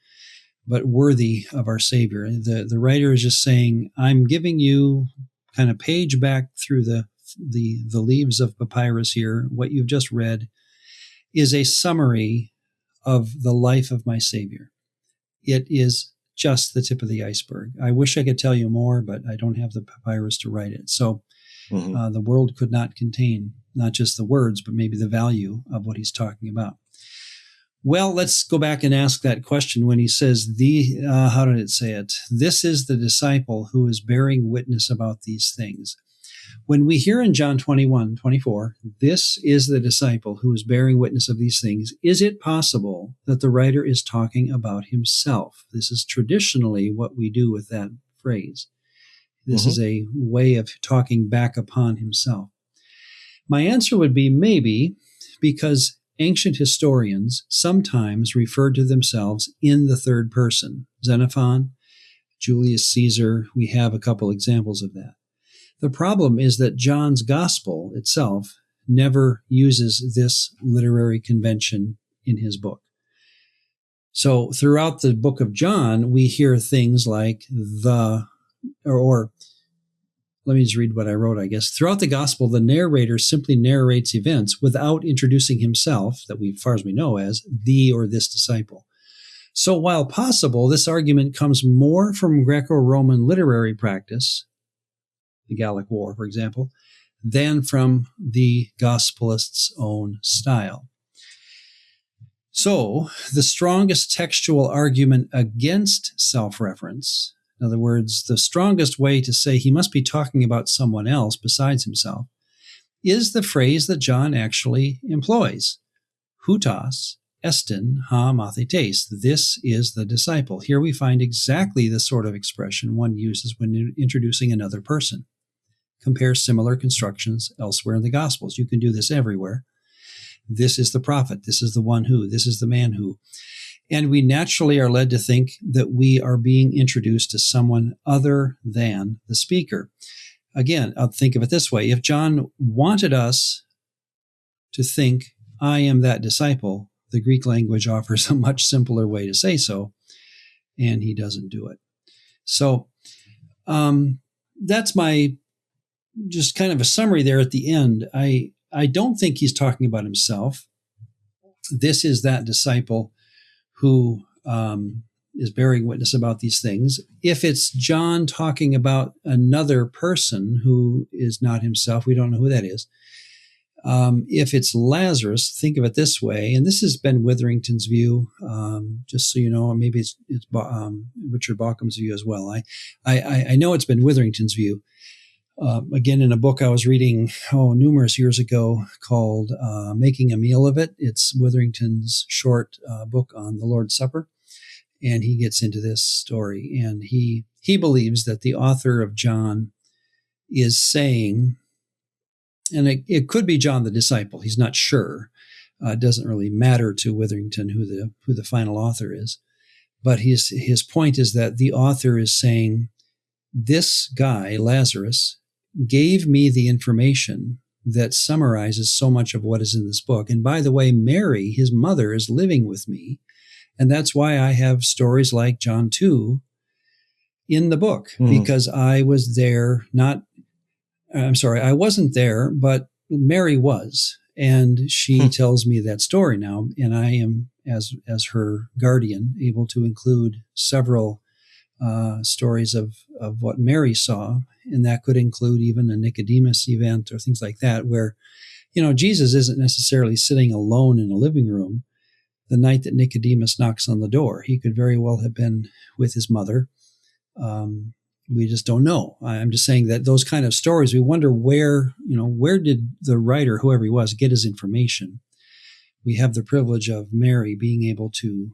but worthy of our Savior. The writer is just saying, I'm giving you kind of page back through the leaves of papyrus here. What you've just read is a summary of the life of my Savior. It is just the tip of the iceberg. I wish I could tell you more, but I don't have the papyrus to write it. So the world could not contain not just the words, but maybe the value of what he's talking about. Well, let's go back and ask that question when he says, how did it say it? This is the disciple who is bearing witness about these things. When we hear in John 21:24, this is the disciple who is bearing witness of these things, is it possible that the writer is talking about himself? This is traditionally what we do with that phrase. This is a way of talking back upon himself. My answer would be maybe, because ancient historians sometimes referred to themselves in the third person. Xenophon, Julius Caesar, we have a couple examples of that. The problem is that John's gospel itself never uses this literary convention in his book. So throughout the book of John, we hear things like or let me just read what I wrote, I guess. Throughout the gospel, the narrator simply narrates events without introducing himself, that we, as far as we know, as the or this disciple. So while possible, this argument comes more from Greco-Roman literary practice, the Gallic War, for example, than from the gospelist's own style. So the strongest textual argument against self-reference, in other words, the strongest way to say he must be talking about someone else besides himself, is the phrase that John actually employs. Houtos estin ha mathetes. This is the disciple. Here we find exactly the sort of expression one uses when introducing another person. Compare similar constructions elsewhere in the Gospels. You can do this everywhere. This is the prophet. This is the one who. This is the man who. And we naturally are led to think that we are being introduced to someone other than the speaker. Again, I'll think of it this way. If John wanted us to think, I am that disciple, the Greek language offers a much simpler way to say so, and he doesn't do it. So that's my just kind of a summary there at the end. I don't think he's talking about himself. This is that disciple who is bearing witness about these things. If it's John talking about another person who is not himself, we don't know who that is. If it's Lazarus, think of it this way, and this has been Witherington's view, just so you know, or maybe it's Richard Baucham's view as well. I know it's been Witherington's view. Again, in a book I was reading numerous years ago called Making a Meal of It. It's Witherington's short book on the Lord's Supper, and he gets into this story. And he believes that the author of John is saying, and it could be John the disciple. He's not sure. It doesn't really matter to Witherington who the final author is. But his point is that the author is saying, this guy, Lazarus, gave me the information that summarizes so much of what is in this book. And by the way, Mary, his mother, is living with me. And that's why I have stories like John 2 in the book, because I was there, I wasn't there, but Mary was. And she tells me that story now. And I am, as her guardian, able to include several stories of what Mary saw, and that could include even a Nicodemus event or things like that, where, Jesus isn't necessarily sitting alone in a living room the night that Nicodemus knocks on the door. He could very well have been with his mother. We just don't know. I'm just saying that those kind of stories, we wonder where did the writer, whoever he was, get his information? We have the privilege of Mary being able to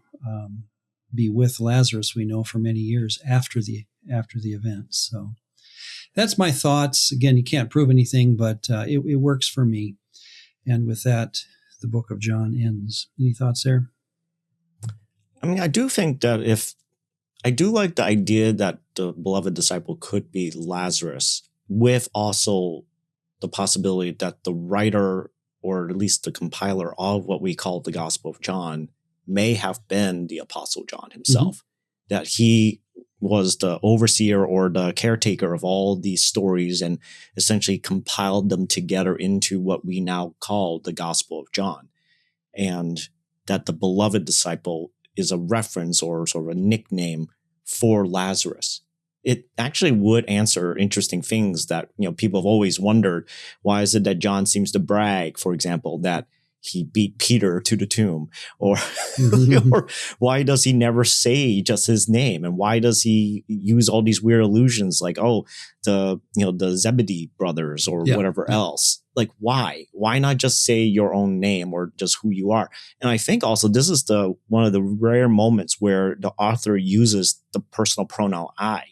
be with Lazarus, we know, for many years after the event. So that's my thoughts. Again, you can't prove anything, but it works for me. And with that, the book of John ends. Any thoughts there? I mean, I do think that I do like the idea that the beloved disciple could be Lazarus, with also the possibility that the writer, or at least the compiler of what we call the Gospel of John, may have been the Apostle John himself. that he was the overseer or the caretaker of all these stories and essentially compiled them together into what we now call the Gospel of John. And that the beloved disciple is a reference or sort of a nickname for Lazarus. It actually would answer interesting things that, people have always wondered. Why is it that John seems to brag, for example, that he beat Peter to the tomb, or, or why does he never say just his name? And why does he use all these weird allusions like, the Zebedee brothers or whatever else? Like, why not just say your own name or just who you are? And I think also this is one of the rare moments where the author uses the personal pronoun I,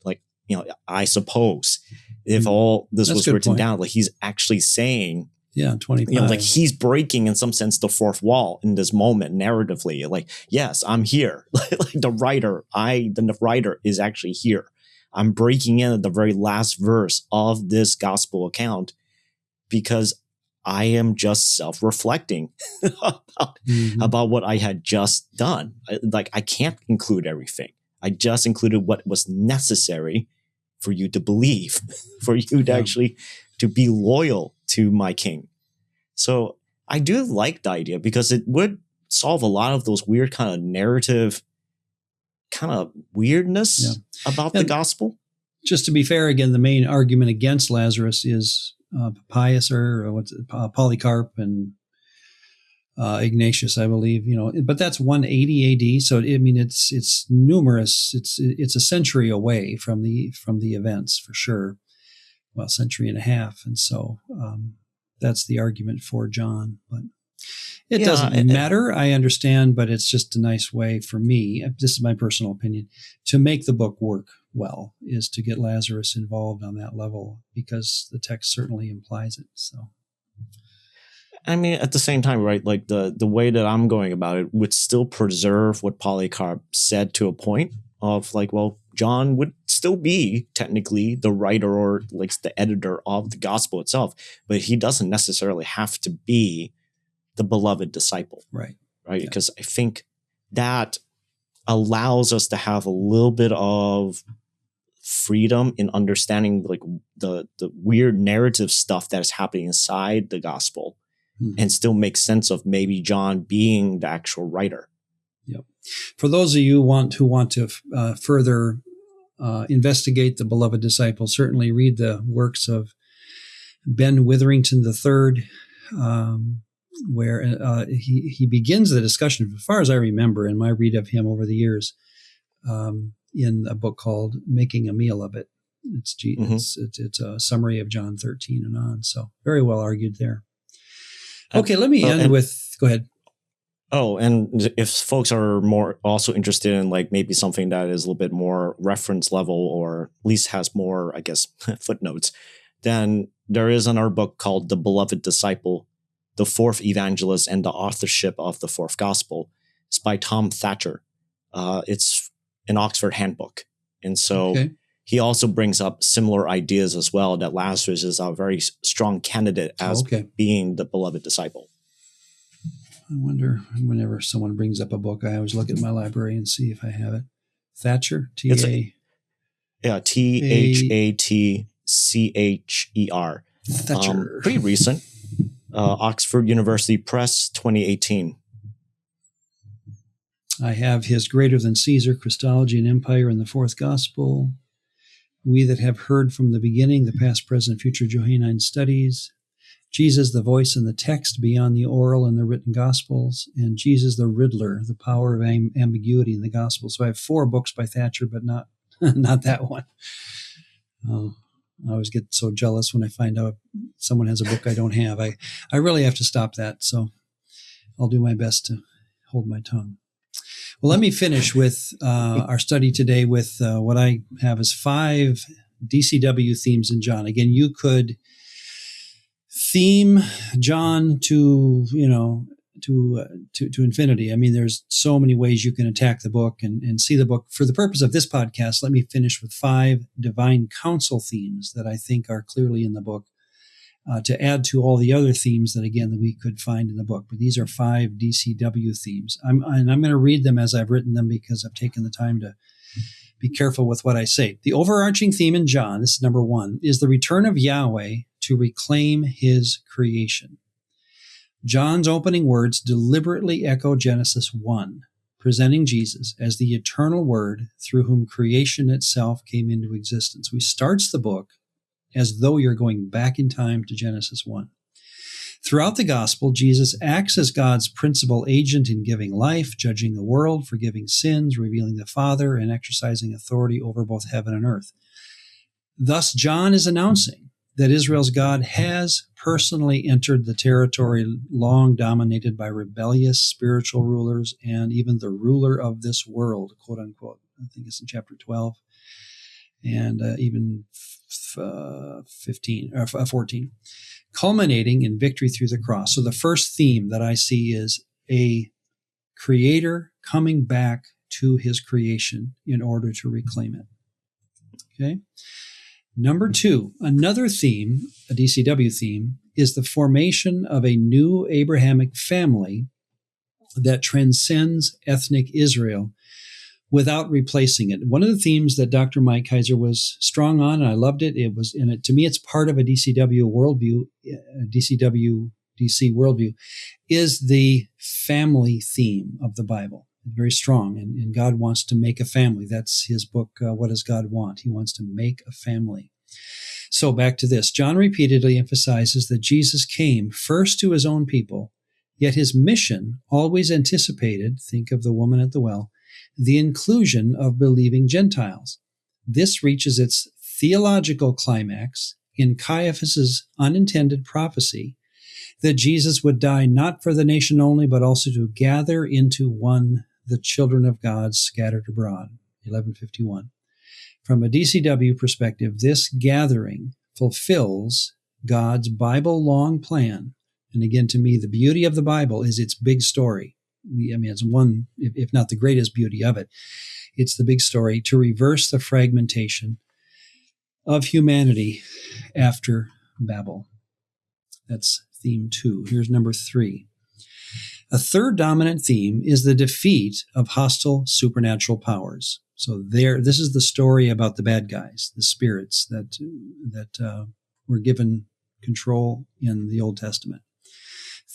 like, I suppose if all this was written down, like he's actually saying, 25. Like he's breaking in some sense the fourth wall in this moment narratively. Like, yes, I'm here. Like the writer is actually here. I'm breaking in at the very last verse of this gospel account because I am just self-reflecting about what I had just done. I can't include everything. I just included what was necessary for you to believe, for you to actually to be loyal to my king. So I do like the idea because it would solve a lot of those weird kind of narrative kind of weirdness about the gospel. Just to be fair, again, the main argument against Lazarus is Papias or Polycarp and Ignatius, I believe, but that's 180 AD. So, I mean, it's numerous. It's a century away from the events for sure. Well, a century and a half. And so that's the argument for John. But it doesn't matter. I understand, but it's just a nice way for me, this is my personal opinion, to make the book work well, is to get Lazarus involved on that level because the text certainly implies it. So, I mean, at the same time, right, like the way that I'm going about it would still preserve what Polycarp said to a point of like, well, John would still be technically the writer or like the editor of the gospel itself, but he doesn't necessarily have to be the beloved disciple. Right. Right. Yeah. Because I think that allows us to have a little bit of freedom in understanding like the weird narrative stuff that is happening inside the gospel and still make sense of maybe John being the actual writer. Yep. For those of you who want to further investigate the beloved disciple, certainly read the works of Ben Witherington III, where he begins the discussion, as far as I remember, in my read of him over the years, in a book called "Making a Meal of It." It's a summary of John 13 and on. So very well argued there. Okay, let me end with. Go ahead. Oh, and if folks are more also interested in like maybe something that is a little bit more reference level or at least has more, I guess, footnotes, then there is another book called The Beloved Disciple, The Fourth Evangelist and the Authorship of the Fourth Gospel. It's by Tom Thatcher. It's an Oxford handbook. And so he also brings up similar ideas as well, that Lazarus is a very strong candidate as being the beloved disciple. I wonder, whenever someone brings up a book, I always look at my library and see if I have it. Thatcher, T-A... Yeah, T-H-A-T-C-H-E-R. Thatcher. Pretty recent. Oxford University Press, 2018. I have his Greater Than Caesar, Christology and Empire in the Fourth Gospel. We That Have Heard from the Beginning, the Past, Present, Future Johannine Studies. Jesus, the Voice and the Text Beyond the Oral and the Written Gospels. And Jesus, the Riddler, the Power of Ambiguity in the Gospel. So I have 4 books by Thatcher, but not that one. I always get so jealous when I find out someone has a book I don't have. I really have to stop that. So I'll do my best to hold my tongue. Well, let me finish with our study today with what I have as 5 DCW themes in John. Again, you could theme John to infinity. I mean, there's so many ways you can attack the book and see the book. For the purpose of this podcast, let me finish with 5 divine counsel themes that I think are clearly in the book, to add to all the other themes that we could find in the book. But these are 5 DCW themes. I'm going to read them as I've written them because I've taken the time be careful with what I say. The overarching theme in John, this is number 1, is the return of Yahweh to reclaim his creation. John's opening words deliberately echo Genesis 1, presenting Jesus as the eternal Word through whom creation itself came into existence. He starts the book as though you're going back in time to Genesis 1. Throughout the gospel, Jesus acts as God's principal agent in giving life, judging the world, forgiving sins, revealing the Father, and exercising authority over both heaven and earth. Thus, John is announcing that Israel's God has personally entered the territory long dominated by rebellious spiritual rulers and even the ruler of this world, quote unquote. I think it's in chapter 12 and even 14, culminating in victory through the cross. So the first theme that I see is a creator coming back to his creation in order to reclaim it. Okay. Number 2, another theme, a DCW theme, is the formation of a new Abrahamic family that transcends ethnic Israel without replacing it. One of the themes that Dr. Mike Kaiser was strong on, and I loved it, it was in it. To me, it's part of a DCW worldview, DC worldview, is the family theme of the Bible. Very strong, and God wants to make a family. That's his book, What Does God Want? He wants to make a family. So back to this. John repeatedly emphasizes that Jesus came first to his own people, yet his mission always anticipated, think of the woman at the well, the inclusion of believing Gentiles. This reaches its theological climax in Caiaphas's unintended prophecy that Jesus would die not for the nation only, but also to gather into one the children of God scattered abroad, 1151. From a DCW perspective, this gathering fulfills God's Bible-long plan. And again, to me, the beauty of the Bible is its big story. I mean, it's one, if not the greatest beauty of it. It's the big story to reverse the fragmentation of humanity after Babel. That's theme 2. Here's number 3. A third dominant theme is the defeat of hostile supernatural powers. So this is the story about the bad guys, the spirits that were given control in the Old Testament.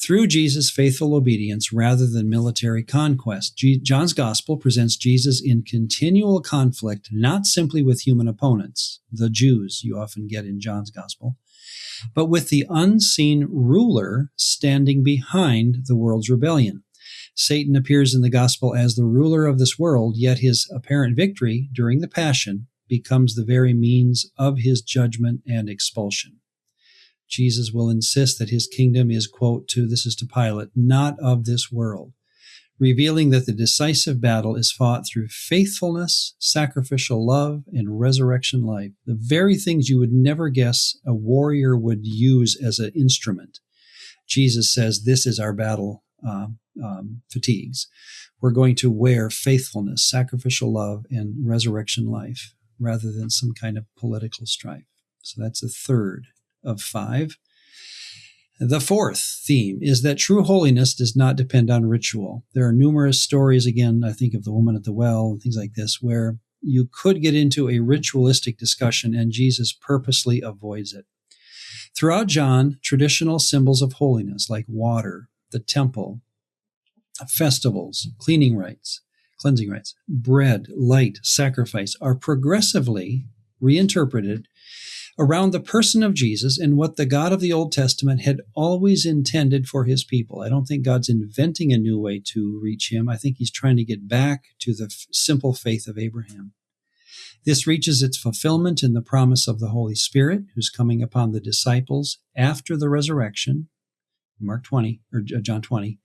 Through Jesus' faithful obedience rather than military conquest, John's gospel presents Jesus in continual conflict, not simply with human opponents, the Jews you often get in John's gospel, but with the unseen ruler standing behind the world's rebellion. Satan appears in the gospel as the ruler of this world, yet his apparent victory during the Passion becomes the very means of his judgment and expulsion. Jesus will insist that his kingdom is, quote, this is to Pilate, not of this world, revealing that the decisive battle is fought through faithfulness, sacrificial love, and resurrection life, the very things you would never guess a warrior would use as an instrument. Jesus says, this is our battle fatigues. We're going to wear faithfulness, sacrificial love, and resurrection life rather than some kind of political strife. So that's a third of 5. The fourth theme is that true holiness does not depend on ritual. There are numerous stories, again, I think of the woman at the well and things like this, where you could get into a ritualistic discussion and Jesus purposely avoids it. Throughout John, traditional symbols of holiness like water, the temple, festivals, cleansing rites, bread, light, sacrifice are progressively reinterpreted around the person of Jesus and what the God of the Old Testament had always intended for his people. I don't think God's inventing a new way to reach him. I think he's trying to get back to the simple faith of Abraham. This reaches its fulfillment in the promise of the Holy Spirit, who's coming upon the disciples after the resurrection. John 20,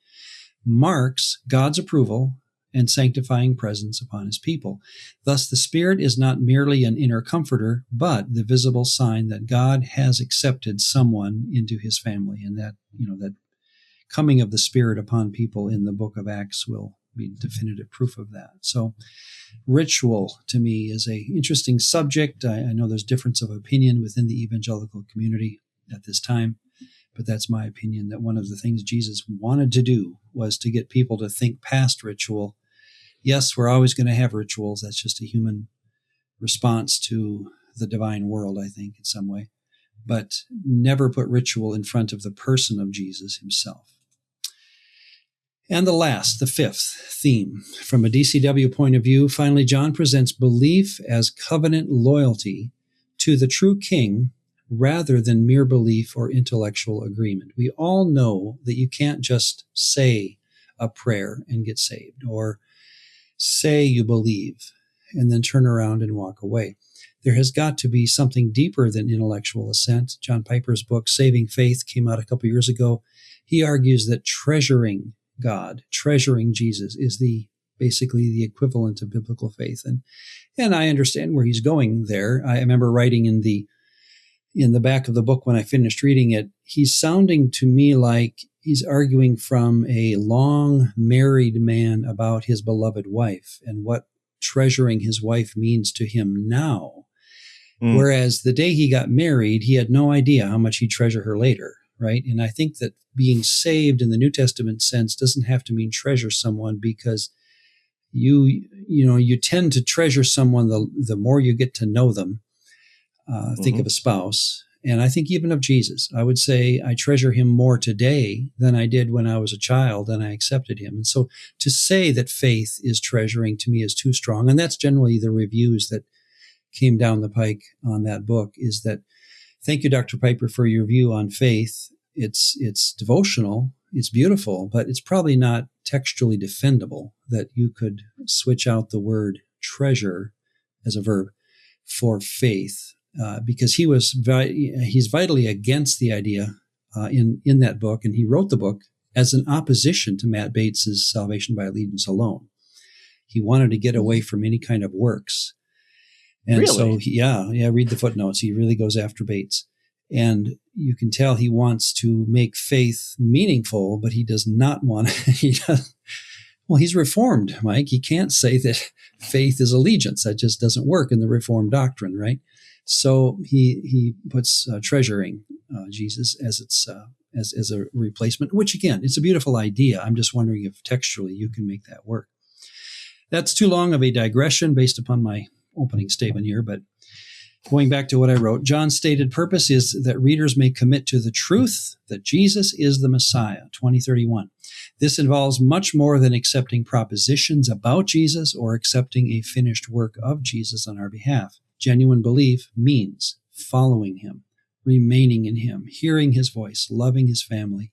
marks God's approval and sanctifying presence upon his people. Thus, the Spirit is not merely an inner comforter, but the visible sign that God has accepted someone into his family, and that, that coming of the Spirit upon people in the book of Acts will be definitive proof of that. So, ritual, to me, is an interesting subject. I know there's difference of opinion within the evangelical community at this time, but that's my opinion, that one of the things Jesus wanted to do was to get people to think past ritual. Yes, we're always going to have rituals. That's just a human response to the divine world, I think, in some way, but never put ritual in front of the person of Jesus himself. And the fifth theme, from a DCW point of view, finally, John presents belief as covenant loyalty to the true king rather than mere belief or intellectual agreement. We all know that you can't just say a prayer and get saved, or say you believe and then turn around and walk away. There has got to be something deeper than intellectual assent. John Piper's book, Saving Faith, came out a couple years ago. He argues that treasuring God, treasuring Jesus, is basically the equivalent of biblical faith. And I understand where he's going there. I remember writing in the back of the book when I finished reading it, he's sounding to me like he's arguing from a long married man about his beloved wife and what treasuring his wife means to him now. Whereas the day he got married, he had no idea how much he'd treasure her later, right? And I think that being saved in the New Testament sense doesn't have to mean treasure someone, because you tend to treasure someone the more you get to know them. Think of a spouse. And I think even of Jesus, I would say I treasure him more today than I did when I was a child and I accepted him. And so to say that faith is treasuring to me is too strong. And that's generally the reviews that came down the pike on that book, is that, thank you, Dr. Piper, for your view on faith. It's devotional, it's beautiful, but it's probably not textually defendable that you could switch out the word treasure as a verb for faith. Because he's vitally against the idea in that book, and he wrote the book as an opposition to Matt Bates's Salvation by Allegiance Alone. He wanted to get away from any kind of works. And really? So, read the footnotes. He really goes after Bates. And you can tell he wants to make faith meaningful, but he does not want well, he's Reformed, Mike. He can't say that faith is allegiance. That just doesn't work in the Reformed doctrine, right? So he puts treasuring Jesus as a replacement, which, again, it's a beautiful idea. I'm just wondering if textually you can make that work. That's too long of a digression based upon my opening statement here, but going back to what I wrote, John's stated purpose is that readers may commit to the truth that Jesus is the Messiah, 2031. This involves much more than accepting propositions about Jesus or accepting a finished work of Jesus on our behalf. Genuine belief means following him, remaining in him, hearing his voice, loving his family,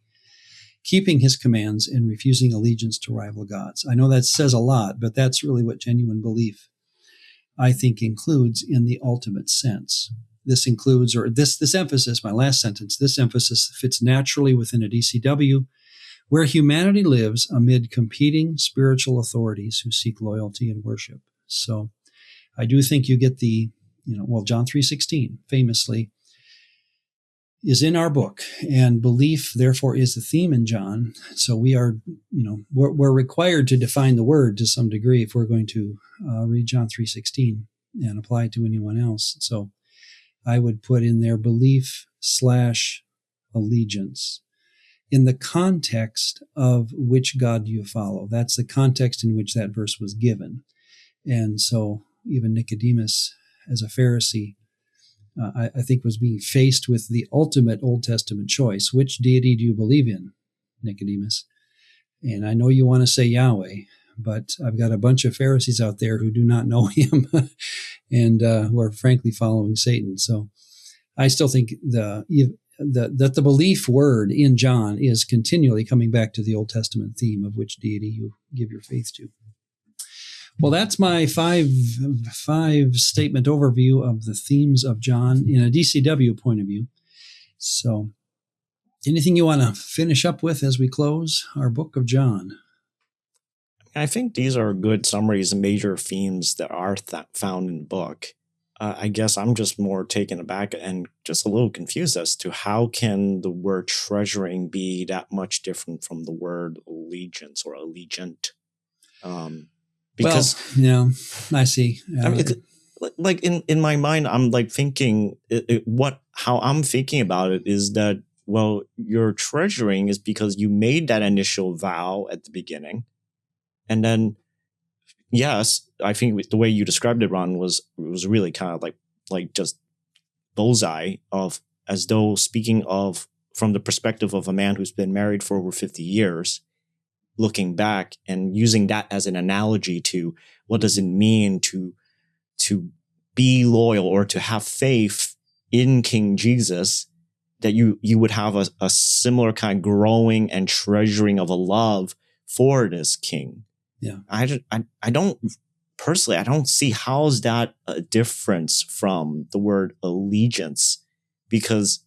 keeping his commands, and refusing allegiance to rival gods. I know that says a lot, but that's really what genuine belief, I think, includes in the ultimate sense. This includes, or this emphasis, my last sentence, this emphasis fits naturally within a DCW where humanity lives amid competing spiritual authorities who seek loyalty and worship. So I do think you get John 3:16 famously is in our book, and belief, therefore, is the theme in John. So we are, we're required to define the word to some degree if we're going to read John 3:16 and apply it to anyone else. So I would put in there belief / allegiance in the context of which God do you follow. That's the context in which that verse was given. And so even Nicodemus, as a Pharisee, I think was being faced with the ultimate Old Testament choice. Which deity do you believe in, Nicodemus? And I know you want to say Yahweh, but I've got a bunch of Pharisees out there who do not know him and who are frankly following Satan. So I still think that the belief word in John is continually coming back to the Old Testament theme of which deity you give your faith to. Well, that's my five statement overview of the themes of John in a DCW point of view. So anything you want to finish up with as we close our book of John? I think these are good summaries and major themes that are found in the book. I guess I'm just more taken aback and just a little confused as to how can the word treasuring be that much different from the word allegiance or allegiant? Because I see. I mean, like in my mind, I'm like thinking how I'm thinking about it is that, well, your treasuring is because you made that initial vow at the beginning, and then yes, I think the way you described it, Ron, was really kind of like just bullseye of, as though speaking of from the perspective of a man who's been married for over 50 years, looking back and using that as an analogy to what does it mean to be loyal or to have faith in King Jesus, that you would have a similar kind of growing and treasuring of a love for this king. Yeah. I don't personally, I don't see how's that a difference from the word allegiance, because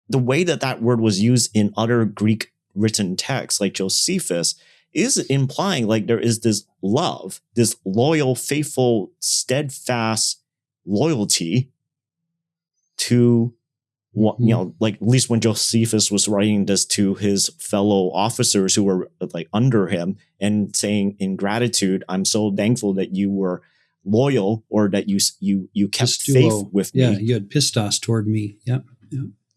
the way that word was used in other Greek written texts like Josephus is implying like there is this love, this loyal, faithful, steadfast loyalty to what, like at least when Josephus was writing this to his fellow officers who were like under him and saying in gratitude, I'm so thankful that you were loyal, or that you kept faith with me. Yeah, you had pistos toward me. Yeah.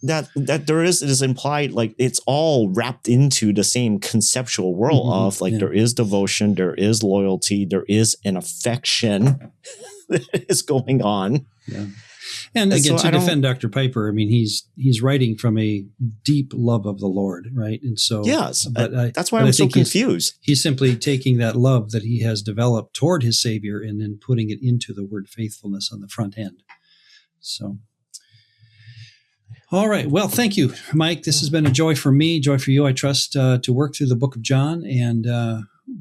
That there is, it is implied, like it's all wrapped into the same conceptual world of like there is devotion, there is loyalty, there is an affection that is going on. Yeah. And again, to defend Dr. Piper, I mean, he's writing from a deep love of the Lord, right? And so, yes, that's why I'm so confused. He's simply taking that love that he has developed toward his Savior and then putting it into the word faithfulness on the front end. So, all right. Well, thank you, Mike. This has been a joy for me, joy for you, I trust, to work through the book of John. And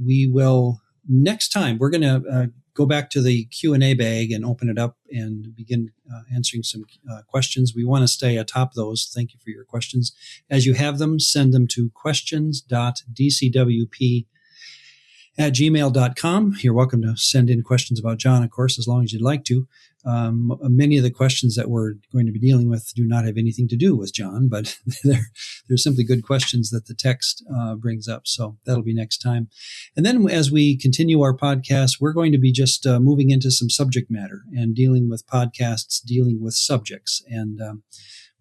we will, next time, we're going to go back to the Q&A bag and open it up and begin answering some questions. We want to stay atop those. Thank you for your questions. As you have them, send them to questions.dcwp@gmail.com. You're welcome to send in questions about John, of course, as long as you'd like to. Many of the questions that we're going to be dealing with do not have anything to do with John, but they're simply good questions that the text brings up. So that'll be next time. And then as we continue our podcast, we're going to be just moving into some subject matter and dealing with podcasts, dealing with subjects. And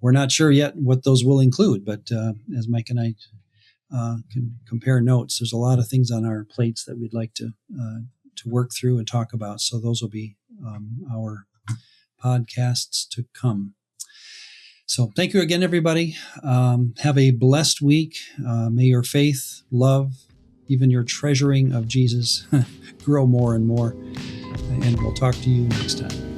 we're not sure yet what those will include, but as Mike and I can compare notes, there's a lot of things on our plates that we'd like to work through and talk about. So those will be our podcasts to come. So thank you again, everybody. Have a blessed week. May your faith, love, even your treasuring of Jesus grow more and more. And we'll talk to you next time.